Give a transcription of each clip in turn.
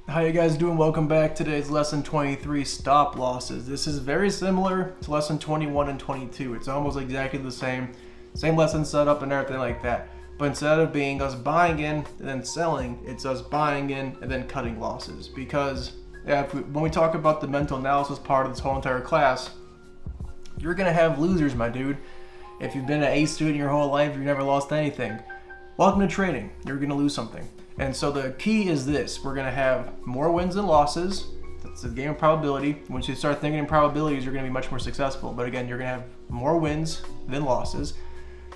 How you guys doing? Welcome back. Today's lesson 23, stop losses. This is very similar to lesson 21 and 22. It's almost exactly the same lesson setup and everything like that. But instead of being us buying in and then selling, it's us buying in and then cutting losses. Because when we talk about the mental analysis part of this whole entire class, you're gonna have losers, my dude. If you've been an A student your whole life, you've never lost anything. Welcome to trading. You're gonna lose something. And so the key is this: we're gonna have more wins than losses. That's a game of probability. Once you start thinking in probabilities, you're gonna be much more successful. But again, you're gonna have more wins than losses.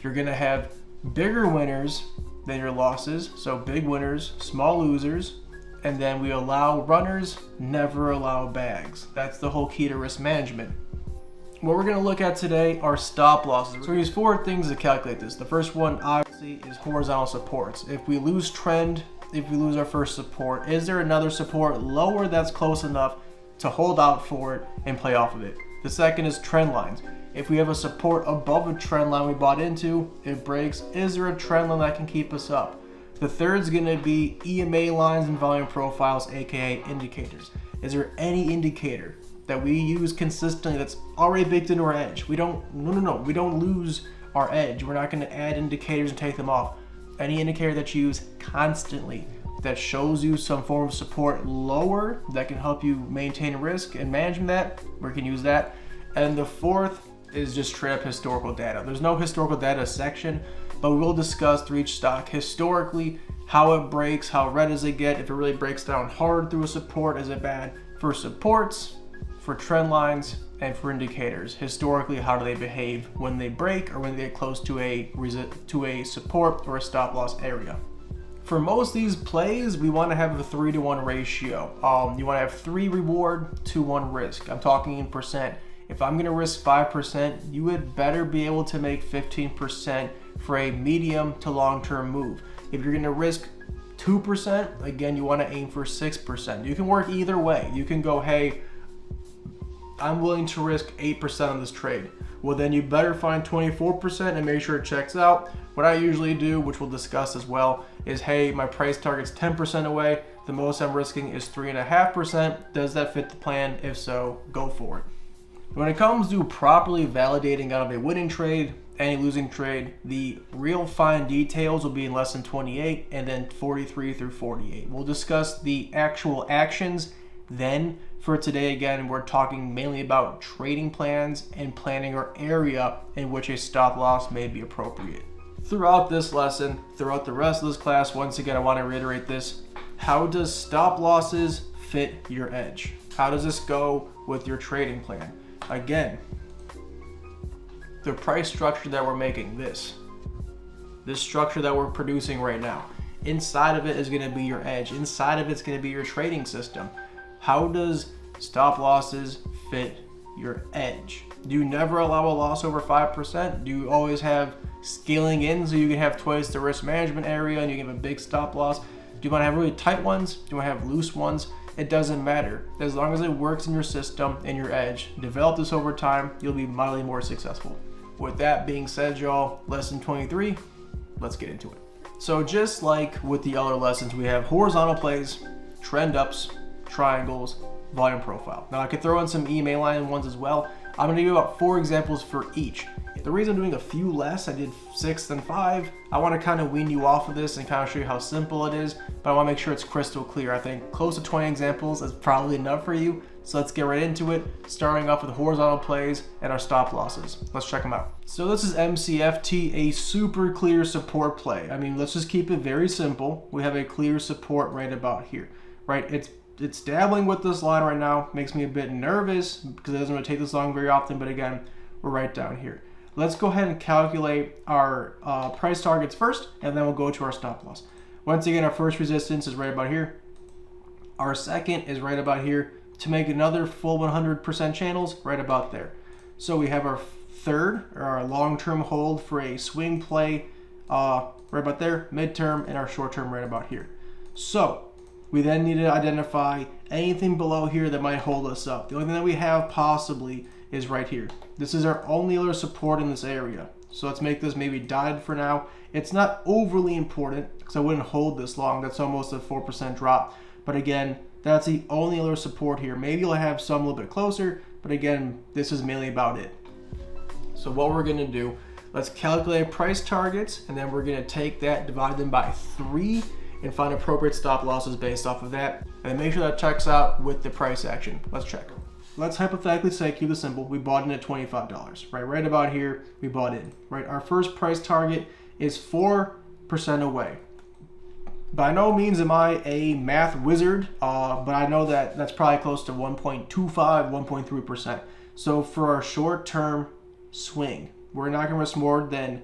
You're gonna have bigger winners than your losses. So big winners, small losers. And then we allow runners, never allow bags. That's the whole key to risk management. What we're going to look at today are stop losses. So we use four things to calculate this. The first one obviously is horizontal supports. If we lose trend, if we lose our first support, is there another support lower that's close enough to hold out for it and play off of it? The second is trend lines. If we have a support above a trend line we bought into, it breaks, is there a trend line that can keep us up? The third is going to be EMA lines and volume profiles, aka indicators. Is there any indicator that we use consistently that's already baked into our edge? We don't lose our edge. We're not going to add indicators and take them off. Any indicator that you use constantly that shows you some form of support lower that can help you maintain risk and manage that, we can use that. And the fourth is just straight up historical data. There's no historical data section, but we will discuss through each stock historically how it breaks, how red does it get, if it really breaks down hard through a support, is it bad? For supports, for trend lines, and for indicators. Historically, how do they behave when they break or when they get close to a support or a stop loss area? For most of these plays, we want to have a 3-to-1 ratio. You want to have 3 reward to 1 risk. I'm talking in percent. If I'm going to risk 5%, you would better be able to make 15% for a medium to long-term move. If you're going to risk 2%, again, you want to aim for 6%. You can work either way. You can go, hey, I'm willing to risk 8% on this trade. Well, then you better find 24% and make sure it checks out. What I usually do, which we'll discuss as well, is hey, my price target's 10% away. The most I'm risking is 3.5%. Does that fit the plan? If so, go for it. When it comes to properly validating out of a winning trade, any losing trade, the real fine details will be in lesson 28 and then 43 through 48. We'll discuss the actual actions then. For today, again, we're talking mainly about trading plans and planning our area in which a stop loss may be appropriate. Throughout this lesson, throughout the rest of this class, once again, I want to reiterate this. How does stop losses fit your edge? How does this go with your trading plan? Again, the price structure that we're making, this structure that we're producing right now, inside of it is going to be your edge. Inside of it's going to be your trading system. How does stop losses fit your edge? Do you never allow a loss over 5%? Do you always have scaling in so you can have twice the risk management area and you can have a big stop loss? Do you want to have really tight ones? Do you want to have loose ones? It doesn't matter. As long as it works in your system and your edge, develop this over time, you'll be mildly more successful. With that being said, y'all, lesson 23, let's get into it. So just like with the other lessons, we have horizontal plays, trend ups, triangles, volume profile. Now I could throw in some EMA line ones as well. I'm going to give you about 4 examples for each. The reason I'm doing a few less, I did 6 than 5, I want to kind of wean you off of this and kind of show you how simple it is, but I want to make sure it's crystal clear. I think close to 20 examples is probably enough for you. So let's get right into it, starting off with horizontal plays and our stop losses. Let's check them out. So this is MCFT, a super clear support play. I mean, let's just keep it very simple. We have a clear support right about here, right? It's dabbling with this line right now. Makes me a bit nervous because it doesn't really take this long very often, but again, we're right down here. Let's go ahead and calculate our price targets first, and then we'll go to our stop loss. Once again, our first resistance is right about here. Our second is right about here. To make another full 100% channels, right about there. So we have our third, or our long-term hold for a swing play right about there, midterm, and our short-term right about here. So we then need to identify anything below here that might hold us up. The only thing that we have possibly is right here. This is our only other support in this area. So let's make this maybe dotted for now. It's not overly important because I wouldn't hold this long. That's almost a 4% drop. But again, that's the only other support here. Maybe you'll have some a little bit closer, but again, this is mainly about it. So what we're gonna do, let's calculate price targets, and then we're gonna take that, divide them by 3, and find appropriate stop losses based off of that, and make sure that checks out with the price action. Let's check. Let's hypothetically say, keep it simple, we bought in at $25, right? Right about here, we bought in, right? Our first price target is 4% away. By no means am I a math wizard, but I know that that's probably close to 1.25, 1.3%. So for our short-term swing, we're not going to risk more than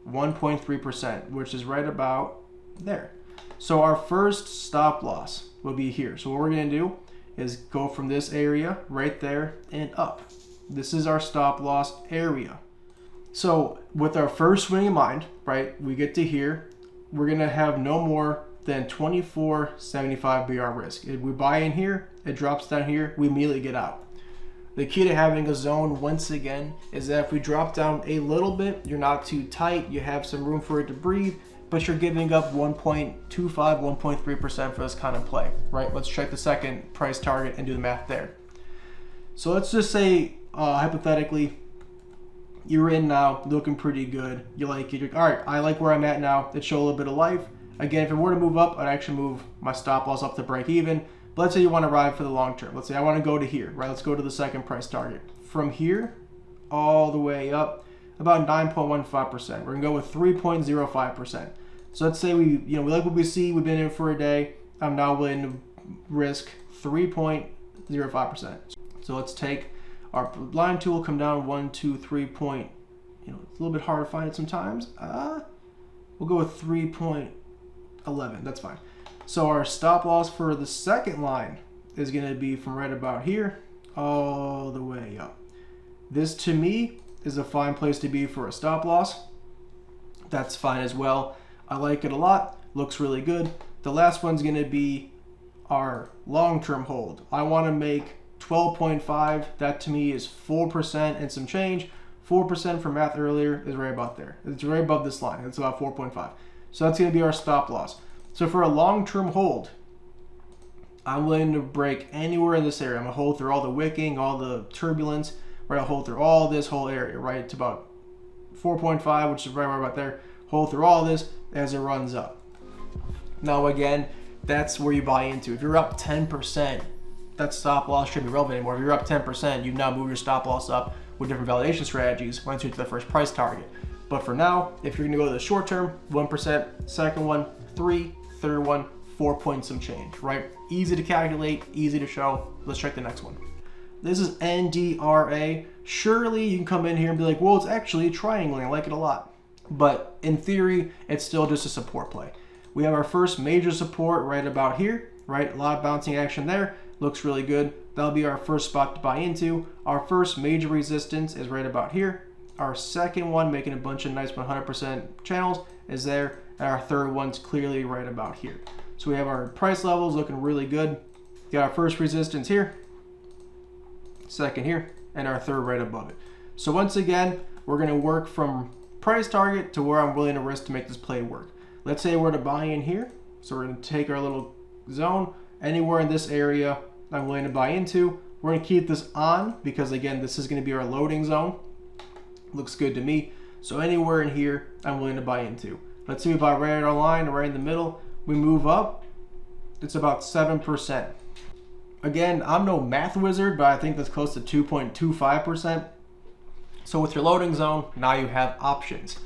1.3%, which is right about there. So our first stop loss will be here. So what we're going to do is go from this area right there and up. This is our stop loss area. So with our first swing in mind, right, we get to here, we're going to have no more than 24.75 BR risk. If we buy in here, it drops down here, we immediately get out. The key to having a zone, once again, is that if we drop down a little bit, you're not too tight, you have some room for it to breathe, but you're giving up 1.25, 1.3% for this kind of play, right? Let's check the second price target and do the math there. So let's just say, hypothetically, you're in now, looking pretty good. You like it. All right, I like where I'm at now. It showed a little bit of life. Again, if it were to move up, I'd actually move my stop loss up to break even. But let's say you want to ride for the long term. Let's say I want to go to here, right? Let's go to the second price target. From here all the way up, about 9.15%. We're gonna go with 3.05%. So let's say we like what we see. We've been in for a day. I'm now willing to risk 3.05%. So let's take our line tool, come down 1, 2, 3 point. It's a little bit hard to find it sometimes. We'll go with 3.11. That's fine. So our stop loss for the second line is going to be from right about here all the way up. This to me is a fine place to be for a stop loss. That's fine as well. I like it a lot. Looks really good. The last one's going to be our long-term hold. I want to make 12.5. That to me is 4% and some change. 4% for math earlier is right about there. It's right above this line. It's about 4.5. So that's going to be our stop loss. So for a long-term hold, I'm willing to break anywhere in this area. I'm going to hold through all the wicking, all the turbulence, right? I'll hold through all this whole area, right? To about 4.5, which is right about there. Hold through all this as it runs up. Now again, that's where you buy into. If you're up 10%, that stop loss shouldn't be relevant anymore. If you're up 10%, you've now moved your stop loss up with different validation strategies once you're to the first price target. But for now, if you're going to go to the short term, 1%, second one, 3, third one, 4 points some change, right? Easy to calculate, easy to show. Let's check the next one. This is NDRA. Surely you can come in here and be like, well, it's actually triangling. I like it a lot. But in theory, it's still just a support play. We have our first major support right about here, right? A lot of bouncing action there. Looks really good. That'll be our first spot to buy into. Our first major resistance is right about here. Our second one, making a bunch of nice 100% channels, is there. And our third one's clearly right about here. So we have our price levels looking really good. Got our first resistance here, second here, and our third right above it. So once again, we're going to work from price target to where I'm willing to risk to make this play work. Let's say we're to buy in here. So we're going to take our little zone. Anywhere in this area I'm willing to buy into. We're going to keep this on because, again, this is going to be our loading zone. Looks good to me. So anywhere in here I'm willing to buy into. Let's say we buy right at our line, right in the middle. We move up. It's about 7%. Again, I'm no math wizard, but I think that's close to 2.25%. So with your loading zone, now you have options.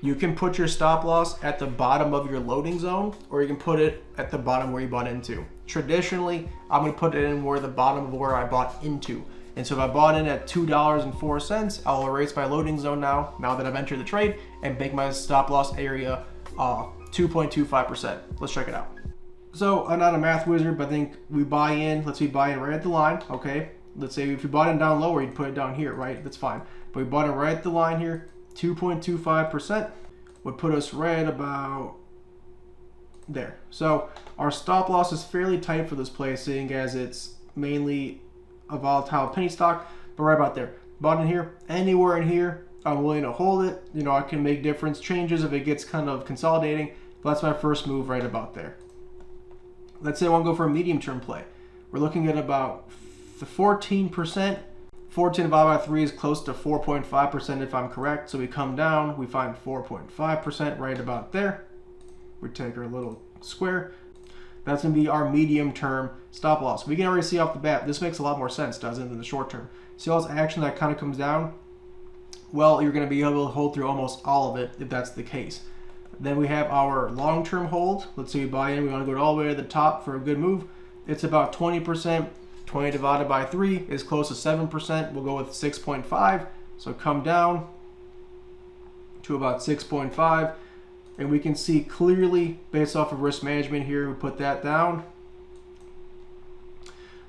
You can put your stop loss at the bottom of your loading zone, or you can put it at the bottom where you bought into. Traditionally, I'm going to put it in where the bottom of where I bought into. And so if I bought in at $2.04, I'll erase my loading zone now that I've entered the trade, and make my stop loss area 2.25%. Let's check it out. So I'm not a math wizard, but I think we buy in. Let's say we buy in right at the line, okay? Let's say if you bought it down lower, you'd put it down here, right? That's fine. But we bought it right at the line here. 2.25% would put us right about there. So our stop loss is fairly tight for this play, seeing as it's mainly a volatile penny stock, but right about there. Bought in here, anywhere in here, I'm willing to hold it. You know, I can make different changes if it gets kind of consolidating, but that's my first move right about there. Let's say I want to go for a medium term play. We're looking at about the 14%. 14 divided by 3 is close to 4.5% if I'm correct. So we come down, we find 4.5% right about there. We take our little square. That's going to be our medium term stop loss. We can already see off the bat, this makes a lot more sense, doesn't it, than the short term. See all this action that kind of comes down? Well, you're going to be able to hold through almost all of it if that's the case. Then we have our long-term hold. Let's say we buy in, we want to go all the way to the top for a good move. It's about 20%. 20 divided by 3 is close to 7%. We'll go with 6.5. So come down to about 6.5. And we can see clearly, based off of risk management here, we put that down.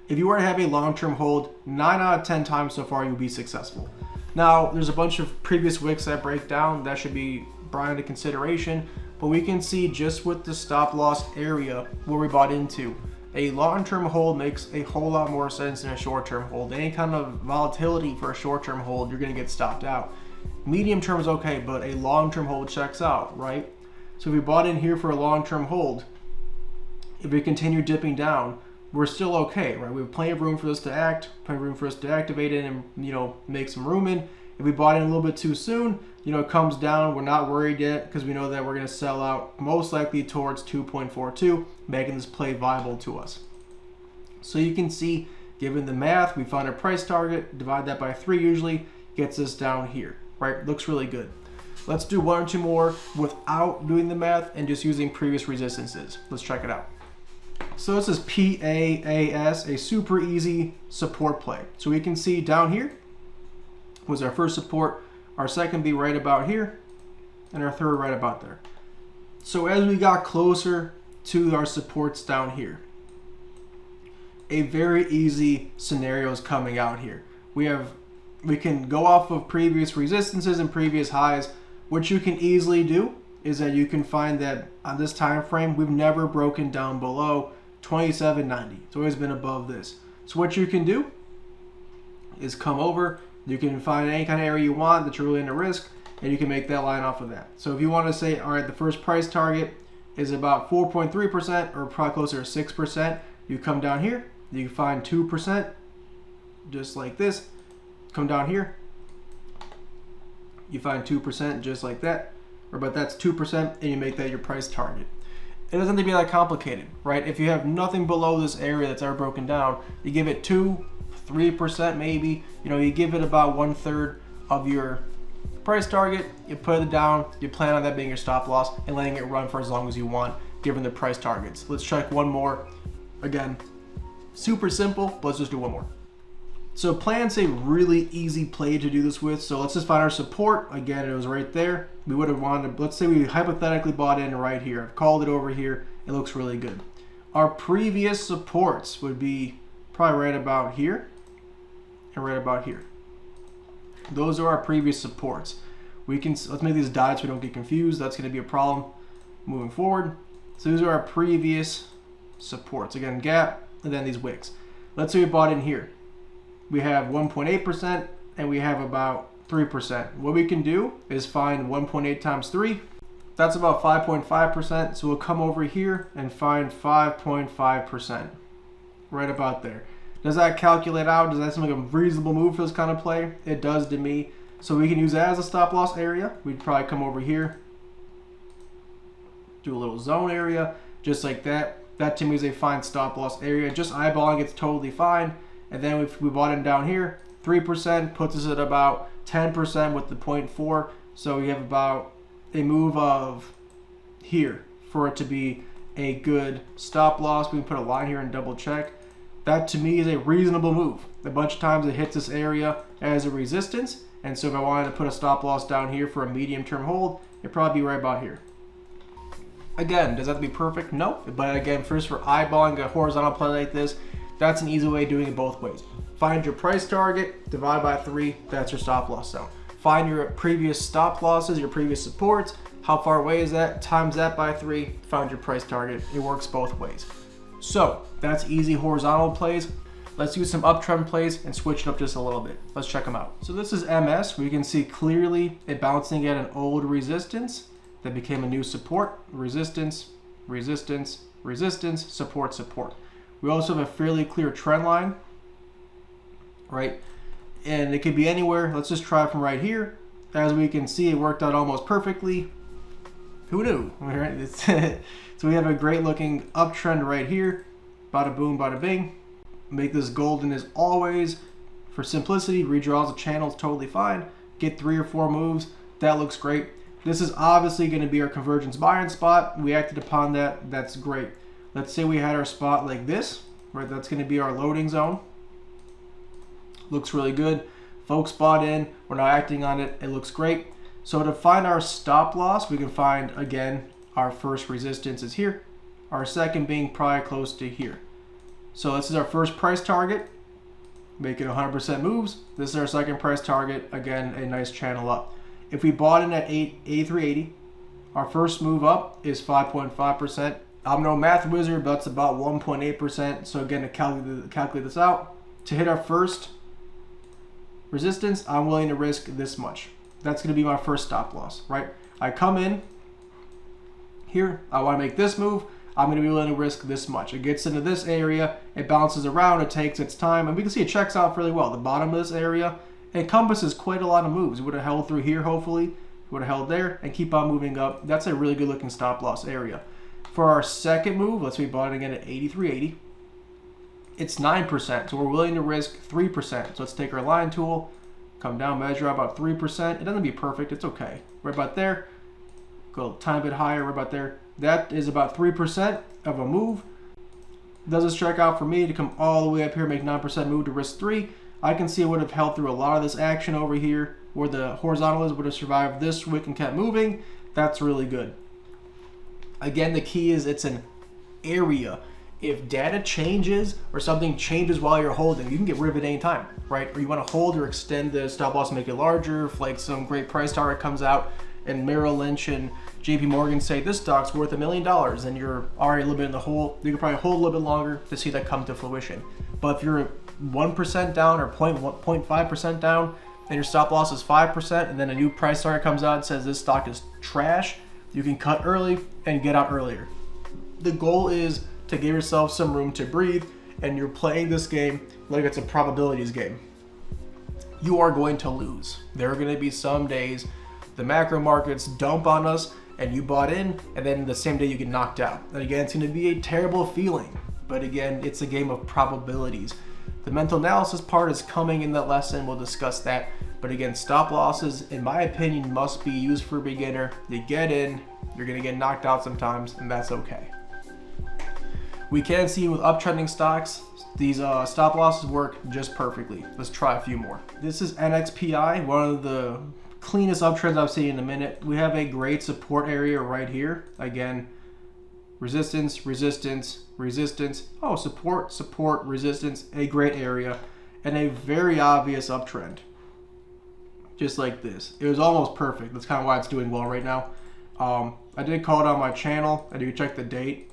If you were to have a long-term hold, 9 out of 10 times so far, you'll be successful. Now, there's a bunch of previous wicks that break down. That should be brought into consideration. But we can see just with the stop loss area where we bought into, a long-term hold makes a whole lot more sense than a short-term hold. Any kind of volatility for a short-term hold, you're going to get stopped out. Medium-term is okay, but a long-term hold checks out, right? So if we bought in here for a long-term hold, if we continue dipping down, we're still okay, right? We have plenty of room for this to act, plenty of room for us to activate it and, you know, make some room in. If we bought in a little bit too soon, you know, it comes down. We're not worried yet because we know that we're going to sell out most likely towards 2.42, making this play viable to us. So you can see, given the math, we found our price target, divide that by 3 usually, gets us down here, right? Looks really good. Let's do 1 or 2 more without doing the math and just using previous resistances. Let's check it out. So this is PAAS, a super easy support play. So we can see down here was our first support, our second be right about here, and our third right about there. So as we got closer to our supports down here, a very easy scenario is coming out here. We can go off of previous resistances and previous highs. What you can easily do is that you can find that on this time frame, we've never broken down below 27.90. It's always been above this. So what you can do is come over. You can find any kind of area you want that you're really into risk, and you can make that line off of that. So if you want to say, all right, the first price target is about 4.3% or probably closer to 6%, you come down here, you can find 2%, just like this. Come down here, you find 2% just like that, or but that's 2%, and you make that your price target. It doesn't have to be that complicated, right? If you have nothing below this area that's ever broken down, you give it 2-3% maybe, you know, you give it about 1/3 of your price target, you put it down, you plan on that being your stop loss and letting it run for as long as you want given the price targets. Let's check one more. Again, super simple, but let's just do one more. So plan's a really easy play to do this with. So let's just find our support. Again, it was right there. We would have wanted, let's say we hypothetically bought in right here. I've called it over here. It looks really good. Our previous supports would be probably right about here and right about here. Those are our previous supports. Let's make these dots so we don't get confused. That's going to be a problem moving forward. So these are our previous supports. Again, gap, and then these wicks. Let's say we bought in here. We have 1.8% and we have about 3%. What we can do is find 1.8 times 3. That's about 5.5%. So we'll come over here and find 5.5%. Right about there. Does that calculate out? Does that seem like a reasonable move for this kind of play? It does to me. So we can use that as a stop loss area. We'd probably come over here, do a little zone area, just like that. That to me is a fine stop loss area. Just eyeballing it's totally fine. And then if we bought in down here, 3% puts us at about 10% with the 0.4. So we have about a move of here for it to be a good stop loss. We can put a line here and double check. That to me is a reasonable move. A bunch of times it hits this area as a resistance. And so if I wanted to put a stop loss down here for a medium term hold, it'd probably be right about here. Again, does that have to be perfect? No. But again, first for eyeballing a horizontal play like this, that's an easy way of doing it both ways. Find your price target, divide by 3, that's your stop loss zone. Find your previous stop losses, your previous supports, how far away is that, times that by 3, find your price target. It works both ways. So that's easy horizontal plays. Let's use some uptrend plays and switch it up just a little bit. Let's check them out. So this is MS. We can see clearly it bouncing at an old resistance that became a new support. Resistance, resistance, resistance, support, support. We also have a fairly clear trend line, right? And it could be anywhere. Let's just try from right here. As we can see, it worked out almost perfectly. Who knew? Right? So we have a great looking uptrend right here. Bada boom, bada bing. Make this golden as always. For simplicity, redraws the channel is totally fine. Get 3 or 4 moves. That looks great. This is obviously going to be our convergence buying spot. We acted upon that. That's great. Let's say we had our spot like this, right? That's going to be our loading zone. Looks really good. Folks bought in. We're now acting on it. It looks great. So to find our stop loss, we can find, again, our first resistance is here. Our second being probably close to here. So this is our first price target. Making 100% moves. This is our second price target. Again, a nice channel up. If we bought in at 83.80, our first move up is 5.5%. I'm no math wizard, but that's about 1.8%. So again, to calculate this out, to hit our first resistance, I'm willing to risk this much. That's going to be my first stop loss, right? I come in here, I want to make this move, I'm going to be willing to risk this much. It gets into this area, it bounces around, it takes its time, and we can see it checks out fairly well. The bottom of this area encompasses quite a lot of moves. It would have held through here, hopefully. It would have held there and keep on moving up. That's a really good looking stop loss area. For our second move, let's say we bought it again at 83.80. It's 9%, so we're willing to risk 3%. So let's take our line tool, come down, measure about 3%. It doesn't be perfect, it's okay. Right about there, go a tiny bit higher, right about there. That is about 3% of a move. Does this check out for me to come all the way up here, make 9% move to risk 3? I can see it would have held through a lot of this action over here where the horizontal is, would have survived this wick and kept moving. That's really good. Again, the key is it's an area. If data changes or something changes while you're holding, you can get rid of it anytime, right? Or you want to hold or extend the stop loss, make it larger. If like some great price target comes out and Merrill Lynch and JP Morgan say this stock's worth $1 million and you're already a little bit in the hole, you can probably hold a little bit longer to see that come to fruition. But if you're 1% down or 0.5% down and your stop loss is 5% and then a new price target comes out and says this stock is trash, you can cut early and get out earlier. The goal is to give yourself some room to breathe, and you're playing this game like it's a probabilities game. You are going to lose. There are going to be some days the macro markets dump on us and you bought in, and then the same day you get knocked out. And again, it's going to be a terrible feeling, but again, it's a game of probabilities. The mental analysis part is coming in that lesson. We'll discuss that. But again, stop losses, in my opinion, must be used for a beginner. You get in, you're going to get knocked out sometimes, and that's okay. We can see with uptrending stocks, these stop losses work just perfectly. Let's try a few more. This is NXPI, one of the cleanest uptrends I've seen in a minute. We have a great support area right here. Again, resistance, resistance, resistance. Oh, support, support, resistance, a great area, and a very obvious uptrend. Just like this. It was almost perfect. That's kind of why it's doing well right now. I did call it on my channel. I do check the date.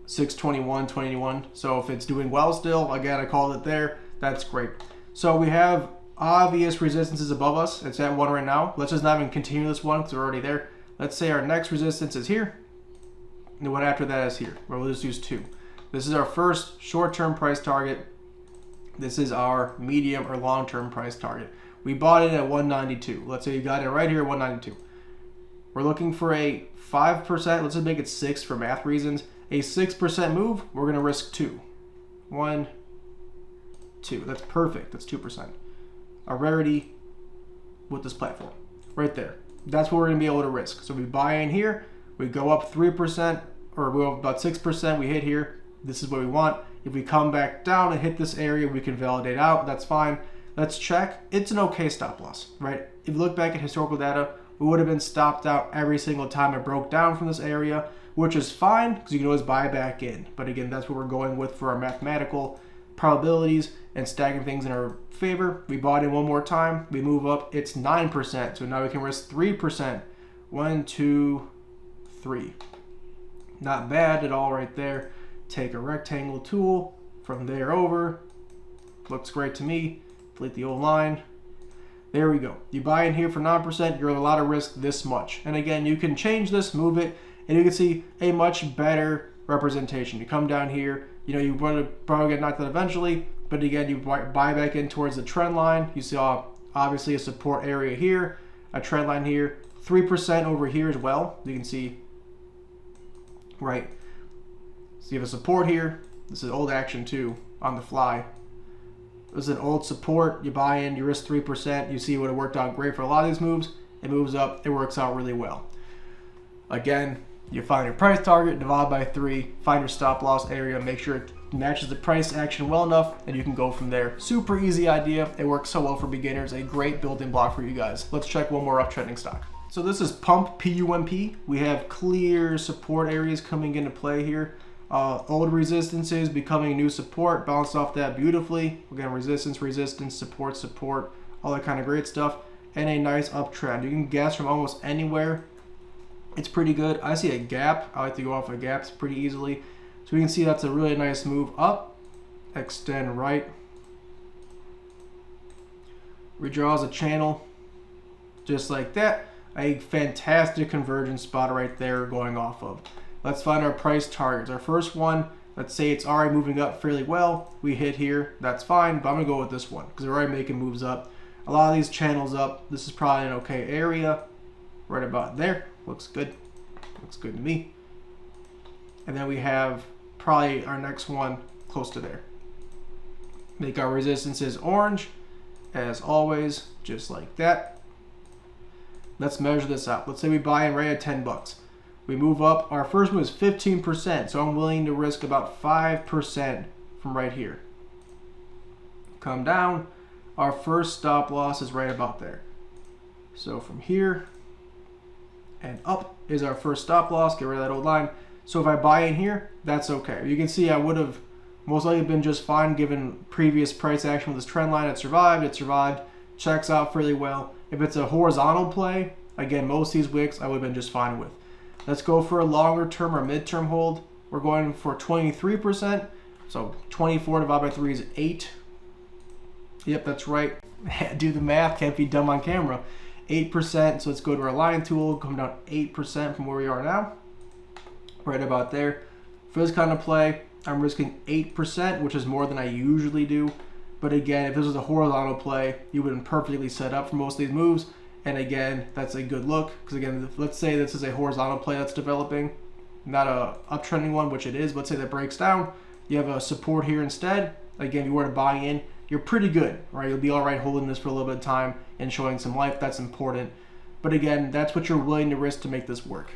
6/21/21. So if it's doing well still, again, I called it there. That's great. So we have obvious resistances above us. It's at 1 right now. Let's just not even continue this one because we're already there. Let's say our next resistance is here. And the one after that is here. We'll just use 2. This is our first short-term price target. This is our medium or long-term price target. We bought it at 192. Let's say you got it right here at 192. We're looking for a 5%. Let's just make it 6 for math reasons. A 6% move, we're going to risk 2. 1, 2. That's perfect. That's 2%. A rarity with this platform. Right there. That's what we're going to be able to risk. So we buy in here. We go up 3%, or we go up about 6%. We hit here. This is what we want. If we come back down and hit this area, we can validate out. That's fine. Let's check. It's an okay stop loss, right? If you look back at historical data, we would have been stopped out every single time it broke down from this area, which is fine because you can always buy back in. But again, that's what we're going with for our mathematical probabilities and stacking things in our favor. We bought in one more time. We move up. It's 9%. So now we can risk 3%. 1, 2, 3. Not bad at all right there. take a rectangle tool from there over. Looks great to me. Delete the old line. There we go. You buy in here for 9%, you're a lot of risk this much. And again, you can change this, move it, and you can see a much better representation. You come down here, you know, you want to probably get knocked out eventually, but again, you buy back in towards the trend line. You saw obviously a support area here, a trend line here, 3% over here as well. You can see, right? So you have a support here. This is old action too, on the fly. This is an old support. You buy in, you risk 3%. You see what it worked out great for a lot of these moves. It moves up, it works out really well. Again, you find your price target, divide by 3, find your stop loss area, make sure it matches the price action well enough, and you can go from there. Super easy idea. It works so well for beginners. A great building block for you guys. Let's check one more uptrending stock. So this is Pump, P-U-M-P. We have clear support areas coming into play here. Old resistances becoming new support, bounced off that beautifully. Again, resistance, resistance, support, support, all that kind of great stuff. And a nice uptrend. You can guess from almost anywhere. It's pretty good. I see a gap. I like to go off of gaps pretty easily. So we can see that's a really nice move up. Extend right. Redraws a channel. Just like that. A fantastic convergence spot right there going off of. Let's find our price targets. Our first one, let's say it's already moving up fairly well. We hit here. That's fine, but I'm going to go with this one because we're already making moves up. A lot of these channels up. This is probably an okay area. Right about there. Looks good. Looks good to me. And then we have probably our next one close to there. Make our resistances orange, as always, just like that. Let's measure this out. Let's say we buy in right at 10 bucks. We move up. Our first move is 15%, so I'm willing to risk about 5% from right here. Come down. Our first stop loss is right about there. So from here and up is our first stop loss. Get rid of that old line. So if I buy in here, that's okay. You can see I would have most likely been just fine given previous price action with this trend line. It survived. It survived. Checks out fairly well. If it's a horizontal play, again, most of these wicks I would have been just fine with. Let's go for a longer term or midterm hold. We're going for 23%. So 24 divided by 3 is 8. Yep, that's right. Do the math. Can't be dumb on camera. 8%. So let's go to our line tool. Come down 8% from where we are now. Right about there. For this kind of play, I'm risking 8%, which is more than I usually do. But again, if this was a horizontal play, you would have been perfectly set up for most of these moves. And again, that's a good look. Because again, let's say this is a horizontal play that's developing, not a uptrending one, which it is. Let's say that breaks down. You have a support here instead. Again, if you were to buy in, you're pretty good, right? You'll be all right holding this for a little bit of time and showing some life. That's important. But again, that's what you're willing to risk to make this work.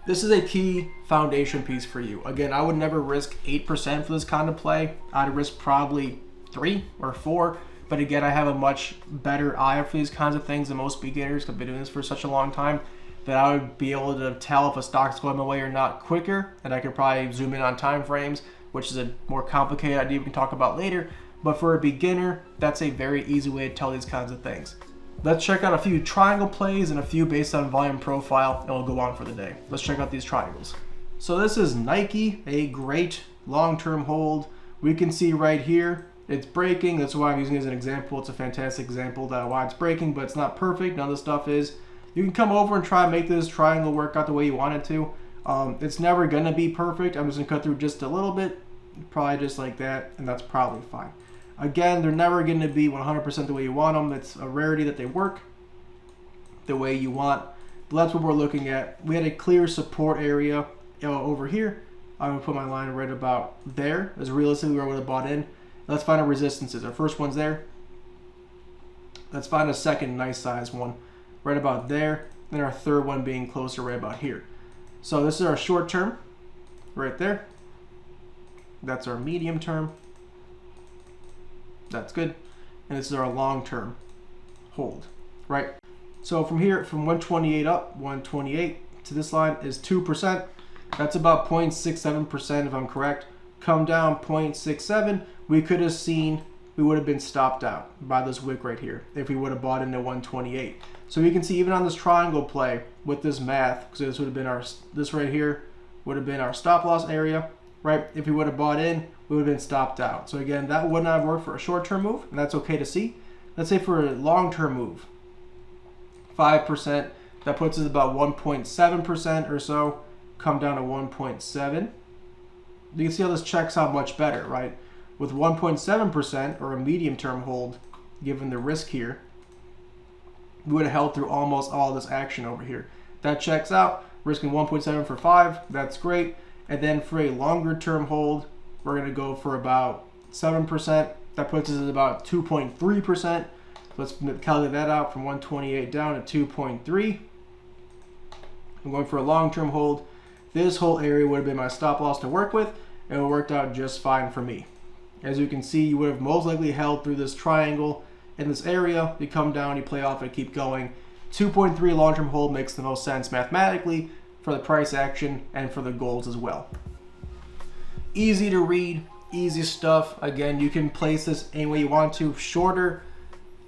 This is a key foundation piece for you. Again, I would never risk 8% for this kind of play. I'd risk probably 3 or 4. But again, I have a much better eye for these kinds of things than most beginners. I've been doing this for such a long time that I would be able to tell if a stock's going my way or not quicker. And I could probably zoom in on time frames, which is a more complicated idea we can talk about later. But for a beginner, that's a very easy way to tell these kinds of things. Let's check out a few triangle plays and a few based on volume profile, and we'll go on for the day. Let's check out these triangles. So this is Nike, a great long-term hold. We can see right here, it's breaking. That's why I'm using it as an example. It's a fantastic example of why it's breaking, but it's not perfect. None of the stuff is. You can come over and try and make this triangle work out the way you want it to. It's never going to be perfect. I'm just going to cut through just a little bit, probably just like that, and that's probably fine. Again, they're never going to be 100% the way you want them. It's a rarity that they work the way you want. But that's what we're looking at. We had a clear support area over here. I'm going to put my line right about there. As realistically where I would have bought in. Let's find our resistances. Our first one's there. Let's find a second nice size one right about there. And our third one being closer right about here. So this is our short term right there. That's our medium term. That's good. And this is our long term hold, right? So from here, from 128 up, 128 to this line is 2%. That's about 0.67% if I'm correct. Come down 0.67. We could have seen, we would have been stopped out by this wick right here if we would have bought into 128. So you can see even on this triangle play with this math, because this would have been our, this right here would have been our stop loss area. right? If we would have bought in, we would have been stopped out. So again, that would not have worked for a short-term move, and that's okay to see. Let's say for a long-term move, 5%, that puts us about 1.7% or so, come down to 1.7. You can see how this checks out much better, right? With 1.7% or a medium-term hold, given the risk here, we would have held through almost all this action over here. That checks out, risking 1.7 for 5, that's great. And then for a longer-term hold, we're going to go for about 7%. That puts us at about 2.3%. Let's calculate that out from 128 down to 2.3. I'm going for a long-term hold. This whole area would have been my stop loss to work with, and it worked out just fine for me. As you can see, you would have most likely held through this triangle in this area. You come down, you play off it, keep going. 2.3 long-term hold makes the most sense mathematically for the price action and for the goals as well. Easy to read, easy stuff. Again, you can place this any way you want to, shorter,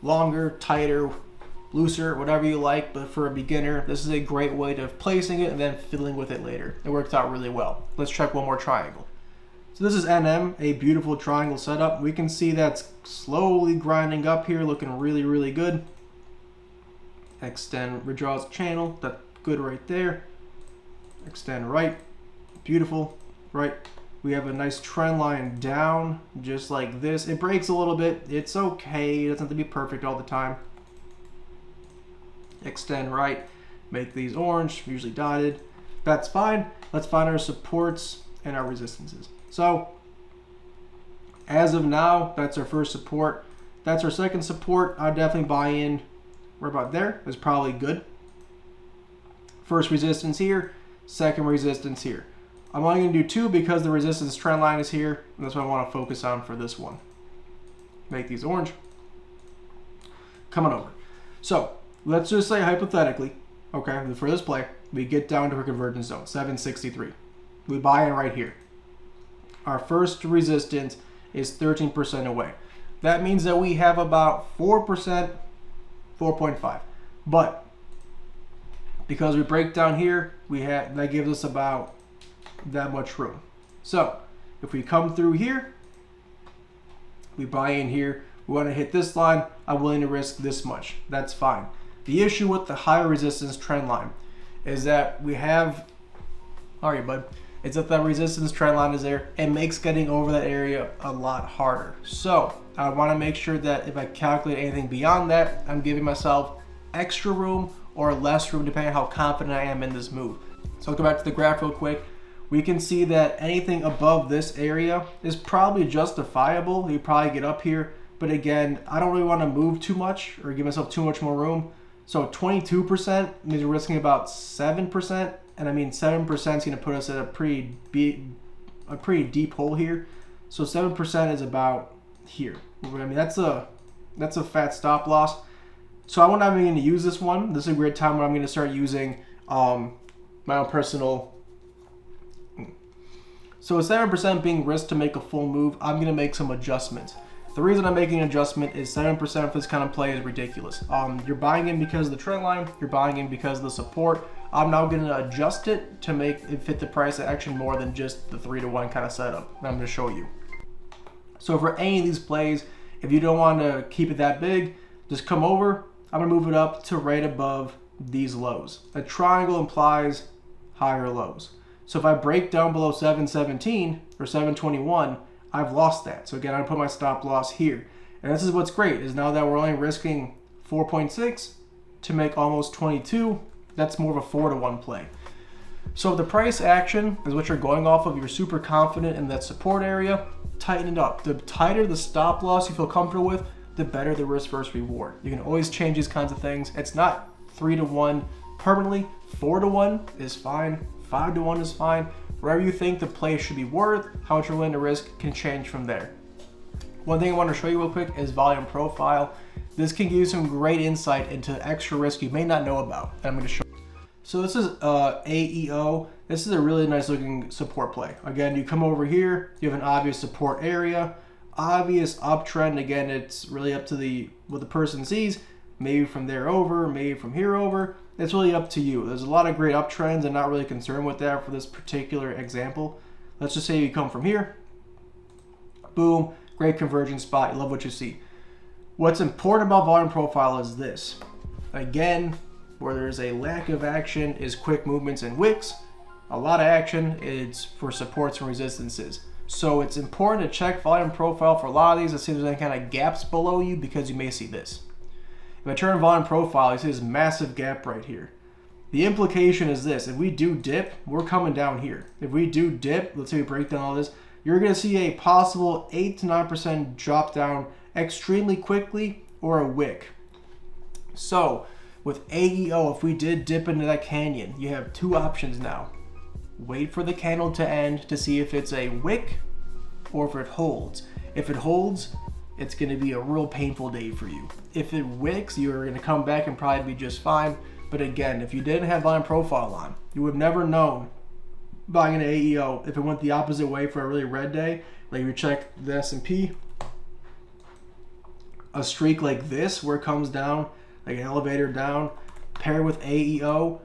longer, tighter, looser, whatever you like, but for a beginner, this is a great way of placing it and then fiddling with it later. It worked out really well. Let's check one more triangle. So this is NM, a beautiful triangle setup. We can see that's slowly grinding up here, looking really, really good. Extend, redraws channel, that's good right there. Extend right, beautiful, right? We have a nice trend line down, just like this. It breaks a little bit, it's okay, it doesn't have to be perfect all the time. Extend right, make these orange, usually dotted. That's fine. Let's find our supports and our resistances. So, as of now, that's our first support. That's our second support. I'd definitely buy in. We're about there. That's probably good. First resistance here, second resistance here. I'm only going to do 2 because the resistance trend line is here, and that's what I want to focus on for this one. Make these orange. Coming over. So, let's just say hypothetically, okay, for this play, we get down to a convergence zone, 763. We buy in right here. Our first resistance is 13% away. That means that we have about 4%, 4.5. But because we break down here, that gives us about that much room. So if we come through here, we buy in here, we want to hit this line, I'm willing to risk this much. That's fine. The issue with the higher resistance trend line is that we have, all right, bud, it's that resistance trend line is there. It makes getting over that area a lot harder. So I want to make sure that if I calculate anything beyond that, I'm giving myself extra room or less room depending on how confident I am in this move. So let's go back to the graph real quick. We can see that anything above this area is probably justifiable. You probably get up here, but again, I don't really want to move too much or give myself too much more room. So 22% means we're risking about 7%. And I mean, 7% is going to put us at a pretty deep hole here. So 7% is about here. I mean, that's a fat stop loss. So I'm not even going to use this one. This is a great time when I'm going to start using my own personal. So with 7% being risked to make a full move, I'm going to make some adjustments. The reason I'm making an adjustment is 7% for this kind of play is ridiculous. You're buying in because of the trend line. You're buying in because of the support. I'm now going to adjust it to make it fit the price action more than just the 3-to-1 kind of setup. And I'm going to show you. So for any of these plays, if you don't want to keep it that big, just come over. I'm going to move it up to right above these lows. A triangle implies higher lows. So if I break down below 717 or 721, I've lost that. So again, I put my stop loss here. And this is what's great, is now that we're only risking 4.6 to make almost 22, that's more of a 4-to-1 play. So if the price action is what you're going off of, you're super confident in that support area, tighten it up. The tighter the stop loss you feel comfortable with, the better the risk versus reward. You can always change these kinds of things. It's not 3-to-1 permanently. 4-to-1 is fine. 5-to-1 is fine. Wherever you think the play should be worth, how much you're willing to risk can change from there. One thing I want to show you real quick is volume profile. This can give you some great insight into extra risk you may not know about. And I'm going to show you. So this is AEO. This is a really nice looking support play. Again, you come over here, you have an obvious support area, obvious uptrend. Again, it's really up to what the person sees. Maybe from there over, maybe from here over. It's really up to you. There's a lot of great uptrends. I'm not really concerned with that for this particular example. Let's just say you come from here, boom, great conversion spot, you love what you see. What's important about volume profile is this. Again, where there's a lack of action is quick movements and wicks. A lot of action is for supports and resistances. So it's important to check volume profile for a lot of these to see if there's any kind of gaps below you, because you may see this. If I turn volume profile, you see this massive gap right here. The implication is this: if we do dip, we're coming down here. If we do dip, let's say we break down all this, you're going to see a possible 8 to 9% drop down extremely quickly, or a wick. So with AEO, if we did dip into that canyon, you have two options now. Wait for the candle to end to see if it's a wick or if it holds. If it holds, it's going to be a real painful day for you. If it wicks, you're going to come back and probably be just fine. But again, if you didn't have volume profile on, you would have never known buying an AEO if it went the opposite way for a really red day. Like we check the S&P, a streak like this where it comes down, like an elevator down, paired with AEO,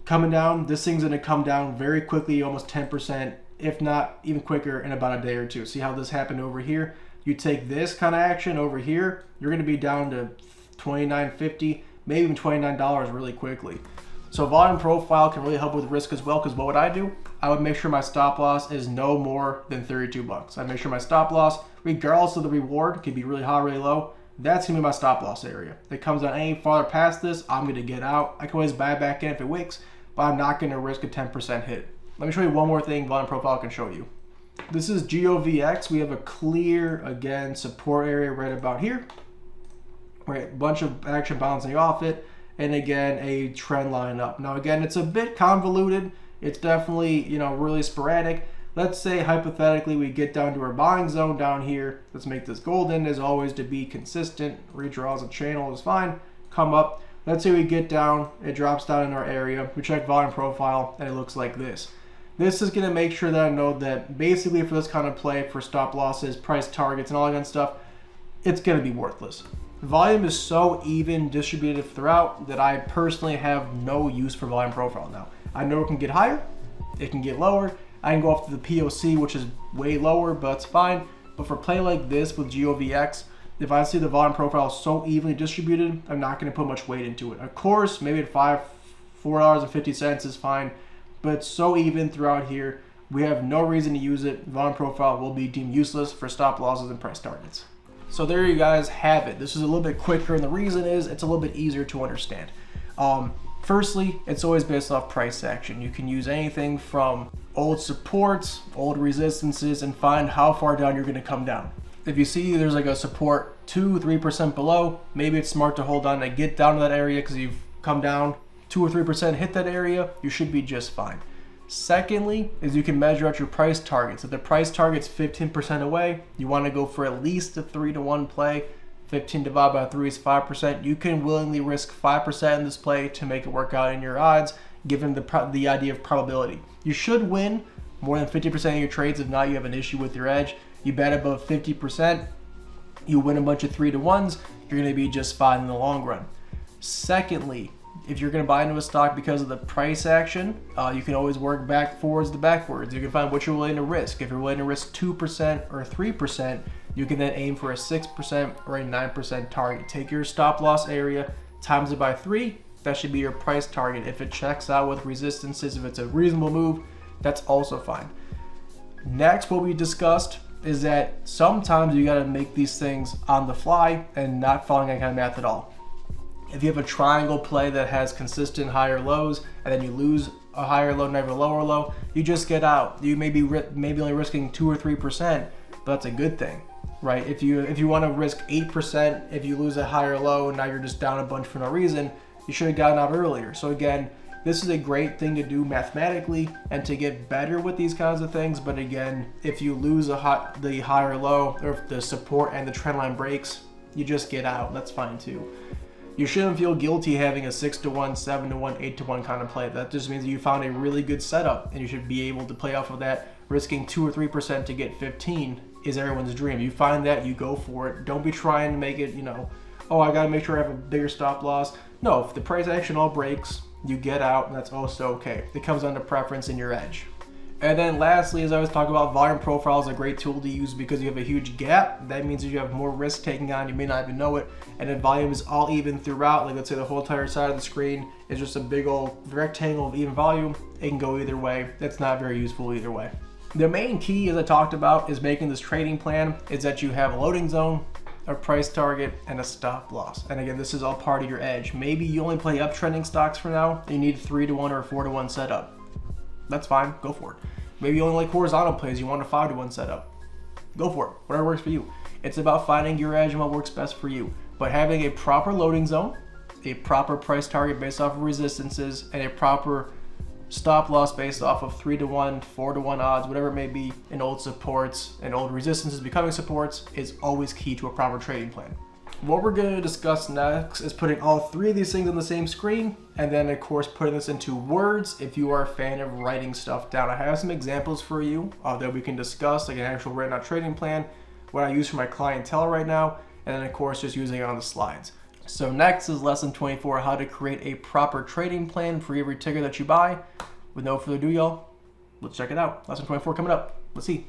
coming down, this thing's gonna come down very quickly, almost 10%, if not even quicker, in about a day or two. See how this happened over here? You take this kind of action over here, you're gonna be down to $29.50, maybe even $29 really quickly. So volume profile can really help with risk as well, because what would I do? I would make sure my stop loss is no more than 32 bucks. I'd make sure my stop loss, regardless of the reward, could be really high, really low. That's gonna be my stop loss area. If it comes down any farther past this, I'm gonna get out. I can always buy back in if it wicks, but I'm not gonna risk a 10% hit. Let me show you one more thing volume profile can show you. This is GOVX. We have a clear, again, support area right about here. Right, bunch of action bouncing off it, and again, a trend line up. Now again, it's a bit convoluted. It's definitely, really sporadic. Let's say hypothetically we get down to our buying zone down here. Let's make this golden as always to be consistent. Redraws a channel is fine. Come up. Let's say we get down, it drops down in our area. We check volume profile and it looks like this. This is going to make sure that I know that basically for this kind of play, for stop losses, price targets, and all that kind of stuff, it's going to be worthless. Volume is so even distributed throughout that I personally have no use for volume profile now. I know it can get higher, it can get lower. I can go off to the POC, which is way lower, but it's fine. But for a play like this with GOVX, if I see the volume profile so evenly distributed, I'm not going to put much weight into it. Of course, maybe at $4.50 is fine, but it's so even throughout here, we have no reason to use it. Volume profile will be deemed useless for stop losses and price targets. So there you guys have it. This is a little bit quicker, and the reason is it's a little bit easier to understand. Firstly, it's always based off price action. You can use anything from old supports, old resistances, and find how far down you're going to come down. If you see there's like a support 2-3% below, maybe it's smart to hold on and get down to that area because you've come down 2 or 3%, hit that area, you should be just fine. Secondly, is you can measure out your price targets. If the price target's 15% away, you want to go for at least a 3-to-1 play. 15 divided by 3 is 5%. You can willingly risk 5% in this play to make it work out in your odds, given the idea of probability. You should win more than 50% of your trades. If not, you have an issue with your edge. You bet above 50%, you win a bunch of 3-to-1s, you're going to be just fine in the long run. Secondly, if you're going to buy into a stock because of the price action, you can always work forwards to backwards. You can find what you're willing to risk. If you're willing to risk 2% or 3%, you can then aim for a 6% or a 9% target. Take your stop loss area, times it by 3, that should be your price target. If it checks out with resistances, if it's a reasonable move, that's also fine. Next, what we discussed is that sometimes you got to make these things on the fly and not following any kind of math at all. If you have a triangle play that has consistent higher lows and then you lose a higher low and have a lower low, you just get out. You may be only risking 2 or 3%, but that's a good thing, right? If you want to risk 8%, if you lose a higher low and now you're just down a bunch for no reason, you should have gotten out earlier. So again, this is a great thing to do mathematically and to get better with these kinds of things. But again, if you lose the higher low, or if the support and the trend line breaks, you just get out. That's fine too. You shouldn't feel guilty having a 6-to-1, 7-to-1, 8-to-1 kind of play. That just means that you found a really good setup and you should be able to play off of that. Risking 2 or 3% to get 15 is everyone's dream. You find that, you go for it. Don't be trying to make it, oh, I got to make sure I have a bigger stop loss. No, if the price action all breaks, you get out, and that's also okay. It comes down to preference in your edge. And then lastly, as I always talk about, volume profile is a great tool to use because you have a huge gap. That means that you have more risk taking on, you may not even know it. And if volume is all even throughout, like let's say the whole entire side of the screen is just a big old rectangle of even volume, it can go either way. That's not very useful either way. The main key, as I talked about, is making this trading plan is that you have a loading zone, a price target, and a stop loss. And again, this is all part of your edge. Maybe you only play uptrending stocks for now, and you need a 3-to-1 or a 4-to-1 setup. That's fine, go for it. Maybe you only like horizontal plays, you want a 5-to-1 setup. Go for it, whatever works for you. It's about finding your edge and what works best for you. But having a proper loading zone, a proper price target based off of resistances, and a proper stop loss based off of 3-to-1, 4-to-1 odds, whatever it may be, and old supports and old resistances becoming supports is always key to a proper trading plan. What we're going to discuss next is putting all three of these things on the same screen, and then of course putting this into words if you are a fan of writing stuff down. I have some examples for you that we can discuss, like an actual written out trading plan, what I use for my clientele right now, and then of course just using it on the slides. So next is lesson 24, how to create a proper trading plan for every ticker that you buy. With no further ado, y'all, let's check it out. Lesson 24 coming up. Let's see.